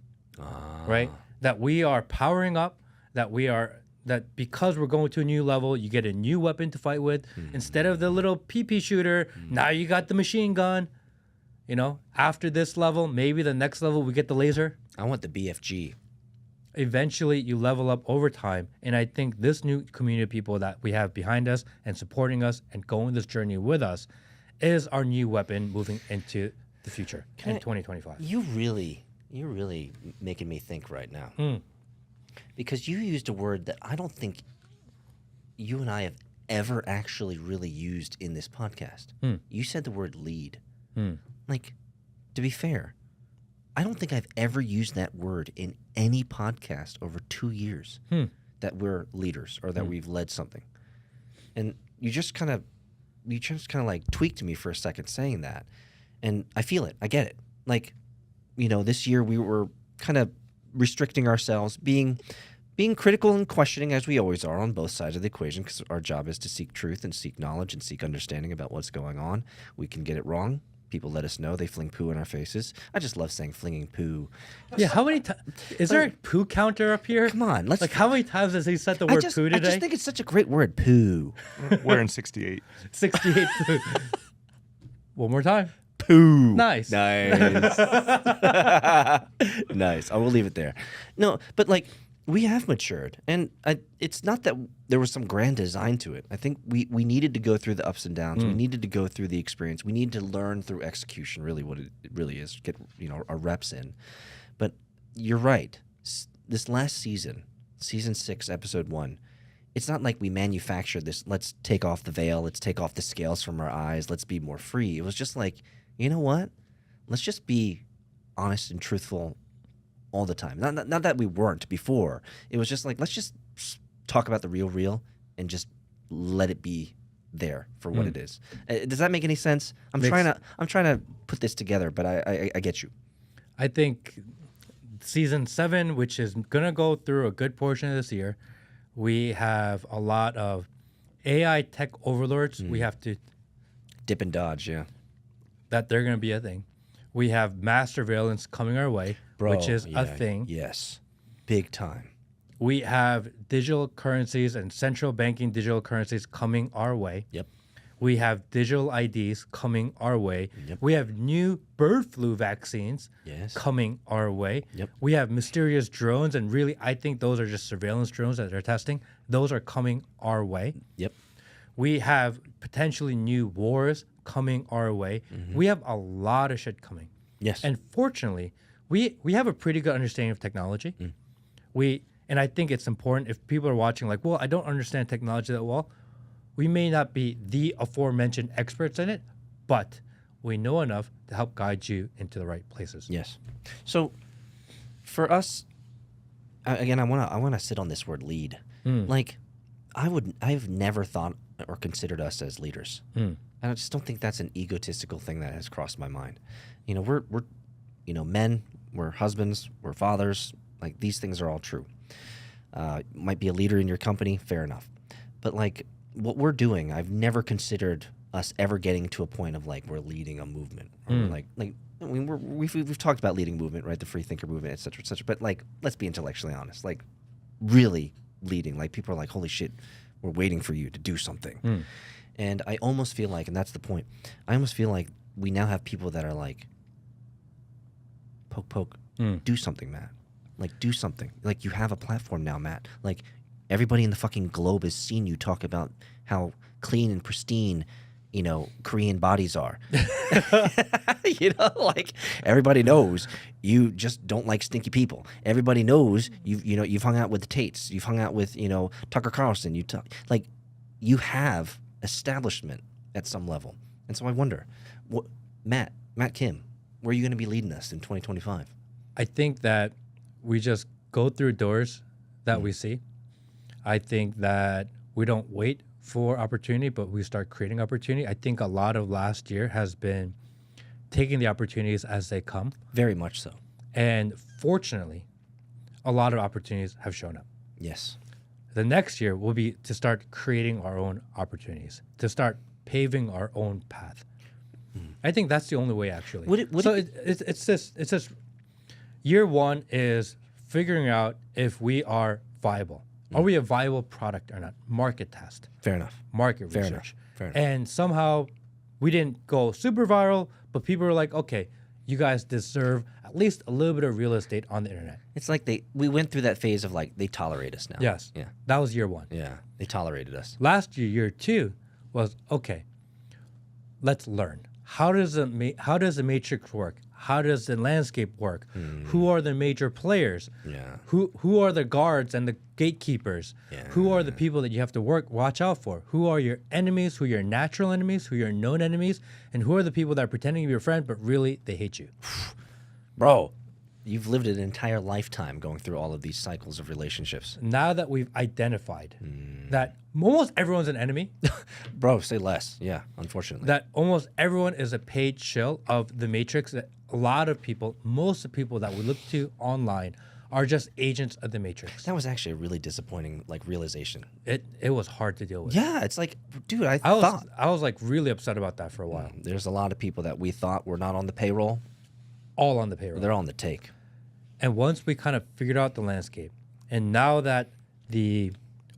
right? That we are powering up, that because we're going to a new level, you get a new weapon to fight with. Instead of the little PP shooter, now you got the machine gun. After this level, maybe the next level, we get the laser. I want the BFG. Eventually, you level up over time. And I think this new community of people that we have behind us and supporting us and going this journey with us is our new weapon moving into the future in 2025. You're really making me think right now. Because you used a word that I don't think you and I have ever actually really used in this podcast. You said the word lead. Like, to be fair, I don't think I've ever used that word in any podcast over 2 years that we're leaders or that we've led something. And you just kind of like tweaked me for a second saying that. And I feel it. I get it. Like, this year we were kind of restricting ourselves, being critical and questioning as we always are on both sides of the equation, because our job is to seek truth and seek knowledge and seek understanding about what's going on. We can get it wrong. People let us know. They fling poo in our faces. I just love saying flinging poo. Yeah, how many times? Is there a poo counter up here? Come on, let's. Like, how many times has he said the word poo today? I just think it's such a great word, poo. We're in 68. 68 poo. One more time. Poo. Nice. Nice. Nice. I will leave it there. No, but like, we have matured, and it's not that there was some grand design to it. I think we needed to go through the ups and downs. We needed to go through the experience. We need to learn through execution, really what it really is, get our reps in. But you're right. This last season, season 6, episode 1, it's not like we manufactured this, let's take off the veil, let's take off the scales from our eyes, let's be more free. It was just like, you know what? Let's just be honest and truthful all the time. Not that we weren't before. It was just like, let's just talk about the real and just let it be there for what it is. Does that make any sense? I'm trying to put this together, but I get you. I think season 7, which is gonna go through a good portion of this year, we have a lot of AI tech overlords. We have to Dip and dodge, yeah. that they're gonna be a thing. We have mass surveillance coming our way, which is a thing. Yes, big time. We have digital currencies and central banking digital currencies coming our way. Yep. We have digital IDs coming our way. Yep. We have new bird flu vaccines Yes. coming our way. Yep. We have mysterious drones, and really, I think those are just surveillance drones that they're testing. Those are coming our way. Yep. We have potentially new wars coming our way. We have a lot of shit coming. Yes. And fortunately, we have a pretty good understanding of technology. And I think it's important if people are watching, like, well, I don't understand technology that well. We may not be the aforementioned experts in it, but we know enough to help guide you into the right places. Yes. So, for us, again, I wanna sit on this word lead. Like, I've never thought or considered us as leaders. And I just don't think that's an egotistical thing that has crossed my mind. We're men, we're husbands, we're fathers. Like, these things are all true. Might be a leader in your company, fair enough. But like, what we're doing, I've never considered us ever getting to a point of like we're leading a movement. Or we've talked about leading movement, right? The free thinker movement, et cetera, et cetera. But like, let's be intellectually honest. Like, really leading. Like, people are like, holy shit, we're waiting for you to do something. And I almost feel like, and that's the point, I almost feel like we now have people that are like, poke, do something, Matt. Like, do something. Like, you have a platform now, Matt. Like, everybody in the fucking globe has seen you talk about how clean and pristine, Korean bodies are. Like everybody knows you just don't like stinky people. Everybody knows you've hung out with the Tates. You've hung out with Tucker Carlson. You have establishment at some level. And so I wonder, Matt Kim, where are you going to be leading us in 2025? I think that we just go through doors that we see. I think that we don't wait for opportunity, but we start creating opportunity. I think a lot of last year has been taking the opportunities as they come. Very much so. And fortunately, a lot of opportunities have shown up. Yes. The next year will be to start creating our own opportunities, to start paving our own path. I think that's the only way, actually. It's just year one is figuring out if we are viable. Are we a viable product or not? Market test. Fair enough. Market Fair research. Fair enough. And somehow we didn't go super viral, but people were like, okay, you guys deserve at least a little bit of real estate on the internet. It's like we went through that phase of like they tolerate us now. Yes. Yeah. That was year one. Yeah. They tolerated us. Last year, year two, was okay. Let's learn. How does the matrix work? How does the landscape work? Who are the major players? Yeah. Who are the guards and the gatekeepers? Yeah. Who are the people that you have to watch out for? Who are your enemies? Who are your natural enemies? Who are your known enemies? And who are the people that are pretending to be your friend, but really they hate you? Bro, you've lived an entire lifetime going through all of these cycles of relationships. Now that we've identified that almost everyone's an enemy, Bro, say less. Yeah, unfortunately. that almost everyone is a paid shill of the matrix, that a lot of people, most of the people that we look to online are just agents of the matrix. That was actually a really disappointing realization. It was hard to deal with. Yeah, it's like, dude, I was like really upset about that for a while. there's a lot of people that we thought were not on the payroll. All on the payroll. They're on the take. And once we kind of figured out the landscape, and now that the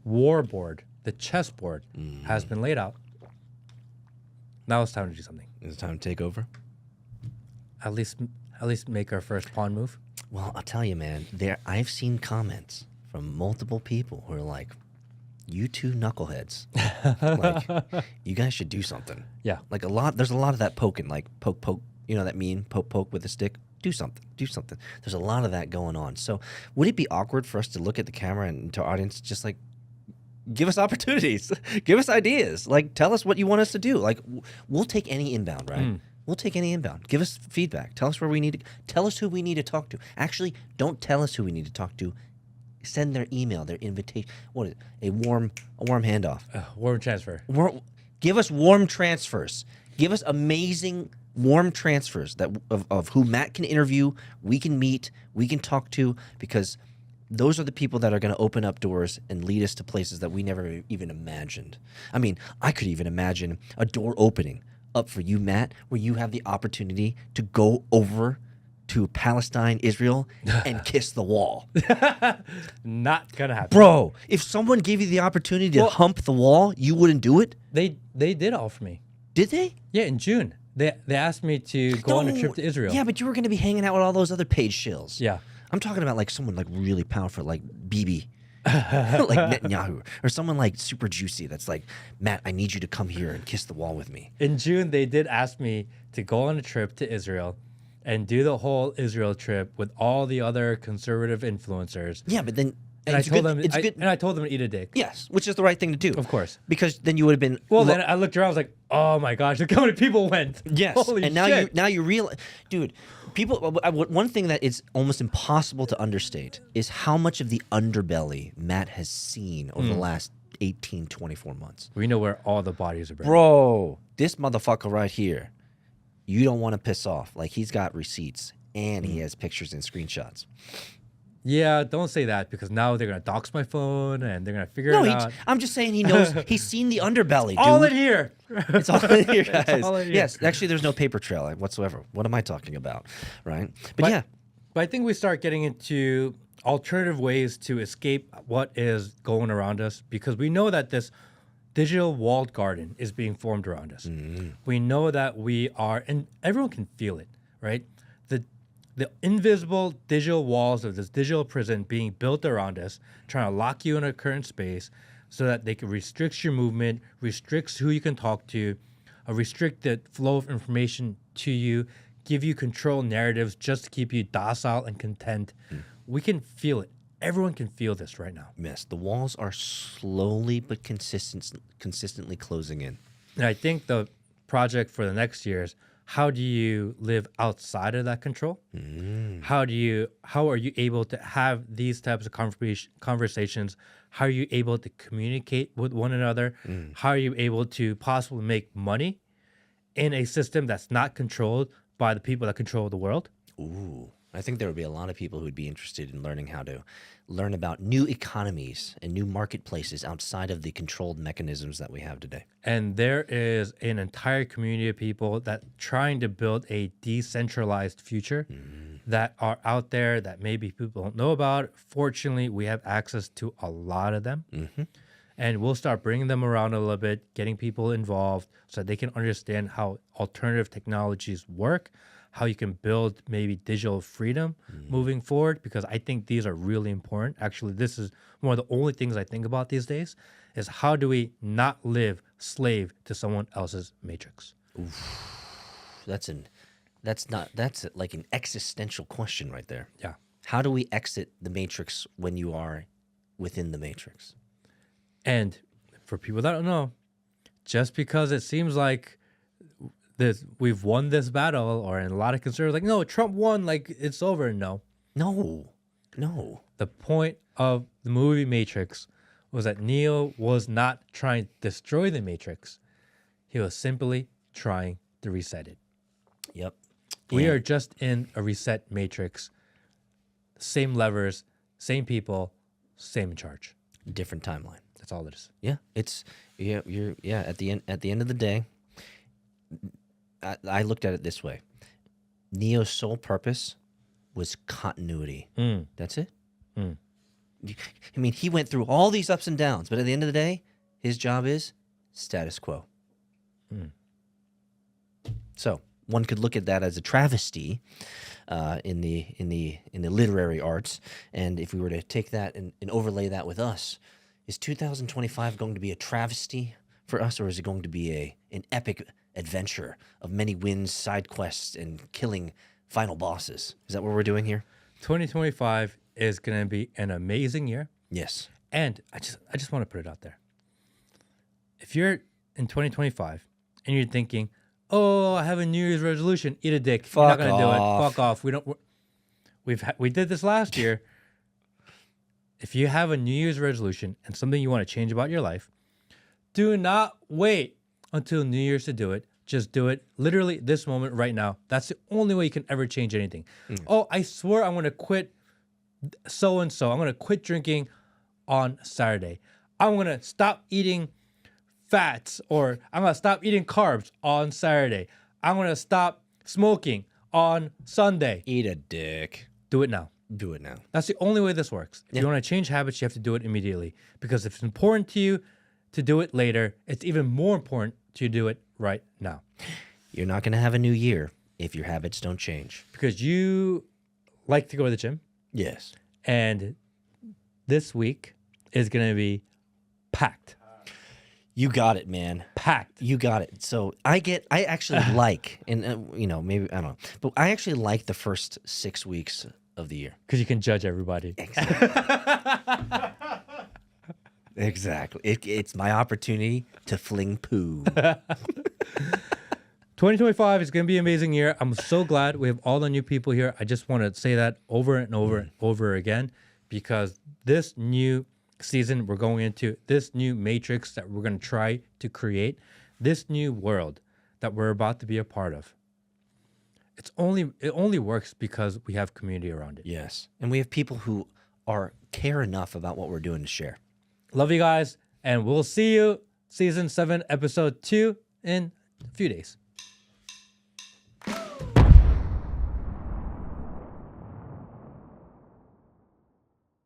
war board, the chessboard, has been laid out, now it's time to do something. Is it time to take over? At least make our first pawn move. Well, I'll tell you, man, I've seen comments from multiple people who are like, you two knuckleheads, like, you guys should do something. Yeah. Like there's a lot of that poking, like poke, that meme, poke with a stick. Do something. There's a lot of that going on. So would it be awkward for us to look at the camera and to our audience just like, give us opportunities, give us ideas, like tell us what you want us to do. Like we'll take any inbound, right? We'll take any inbound. Give us feedback. Tell us tell us who we need to talk to. Actually, don't tell us who we need to talk to. Send their email, their invitation. What is it? A warm handoff. Warm transfer. Give us warm transfers. Give us amazing warm transfers of who Matt can interview, we can meet, we can talk to, because those are the people that are going to open up doors and lead us to places that we never even imagined. I mean, I could even imagine a door opening up for you, Matt, where you have the opportunity to go over to Palestine, Israel, and kiss the wall. Not gonna happen. Bro, if someone gave you the opportunity to hump the wall, you wouldn't do it? They did offer me. Did they? Yeah, in June. They asked me to go on a trip to Israel. Yeah, but you were going to be hanging out with all those other paid shills. Yeah. I'm talking about like someone like really powerful, like Bibi, like Netanyahu, or someone like super juicy that's like, Matt, I need you to come here and kiss the wall with me. In June, they did ask me to go on a trip to Israel and do the whole Israel trip with all the other conservative influencers. Yeah, but then... And I told them to eat a dick. Yes, which is the right thing to do. Of course. Because then you would have been... Well, then I looked around, I was like, oh my gosh, look how many people went. Yes, Holy and shit. now you realize... Dude, one thing that is almost impossible to understate is how much of the underbelly Matt has seen over the last 18, 24 months. We know where all the bodies are buried. Bro, this motherfucker right here, you don't want to piss off. Like, he's got receipts, and he has pictures and screenshots. Yeah, don't say that, because now they're going to dox my phone and they're going to figure it out. I'm just saying he knows. He's seen the underbelly, dude. All in here. It's all in here, guys. all in here. Yes, actually, there's no paper trail whatsoever. What am I talking about, right? But yeah. But I think we start getting into alternative ways to escape what is going around us, because we know that this digital walled garden is being formed around us. We know that we are, and everyone can feel it, right? The invisible digital walls of this digital prison being built around us, trying to lock you in a current space so that they can restrict your movement, restricts who you can talk to, a restricted flow of information to you, give you control narratives just to keep you docile and content. We can feel it. Everyone can feel this right now. Yes, the walls are slowly but consistently closing in. And I think the project for the next year is, how do you live outside of that control? How are you able to have these types of conversations? How are you able to communicate with one another? How are you able to possibly make money in a system that's not controlled by the people that control the world? Ooh, I think there would be a lot of people who'd be interested in learning how to learn about new economies and new marketplaces outside of the controlled mechanisms that we have today. And there is an entire community of people that trying to build a decentralized future that are out there that maybe people don't know about. Fortunately, we have access to a lot of them. And we'll start bringing them around a little bit, getting people involved so that they can understand how alternative technologies work, how you can build maybe digital freedom moving forward, because I think these are really important. Actually, this is one of the only things I think about these days is how do we not live slave to someone else's matrix? That's like an existential question right there. Yeah. How do we exit the matrix when you are within the matrix? And for people that don't know, just because it seems like we've won this battle, or in a lot of conservatives like, no, Trump won, like it's over. No. The point of the movie Matrix was that Neo was not trying to destroy the Matrix. He was simply trying to reset it. Yep. We are just in a reset matrix. Same levers, same people, same in charge. Different timeline. That's all it is. Yeah, it's at the end of the day, I looked at it this way. Neo's sole purpose was continuity. That's it. I mean, he went through all these ups and downs, but at the end of the day, his job is status quo. So one could look at that as a travesty in the literary arts, and if we were to take that and overlay that with us, is 2025 going to be a travesty for us, or is it going to be an epic adventure of many wins, side quests, and killing final bosses? Is that what we're doing here? 2025 is going to be an amazing year. Yes. And I just want to put it out there. If you're in 2025 and you're thinking, oh, I have a New Year's resolution, eat a dick. You're not going to do it. Fuck off. We did this last year. If you have a New Year's resolution and something you want to change about your life, do not wait until New Year's to do it. Just do it literally this moment right now. That's the only way you can ever change anything. Oh, I swear I'm going to quit so-and-so. I'm going to quit drinking on Saturday. I'm going to stop eating fats, or I'm going to stop eating carbs on Saturday. I'm going to stop smoking on Sunday. Eat a dick. Do it now. Do it now. That's the only way this works. If you want to change habits, you have to do it immediately. Because if it's important to you to do it later, it's even more important to do it right now. You're not going to have a new year if your habits don't change. Because you like to go to the gym. Yes. And this week is going to be packed. You got it, man. Packed. You got it. So I actually like, and maybe, I don't know, but I actually like the first 6 weeks of the year. Because you can judge everybody. Exactly. Exactly. It's my opportunity to fling poo. 2025 is going to be an amazing year. I'm so glad we have all the new people here. I just want to say that over and over and over again, because this new season we're going into, this new matrix that we're going to try to create, this new world that we're about to be a part of, it only works because we have community around it. Yes. And we have people who care enough about what we're doing to share. Love you guys, and we'll see you season 7, episode 2 in a few days.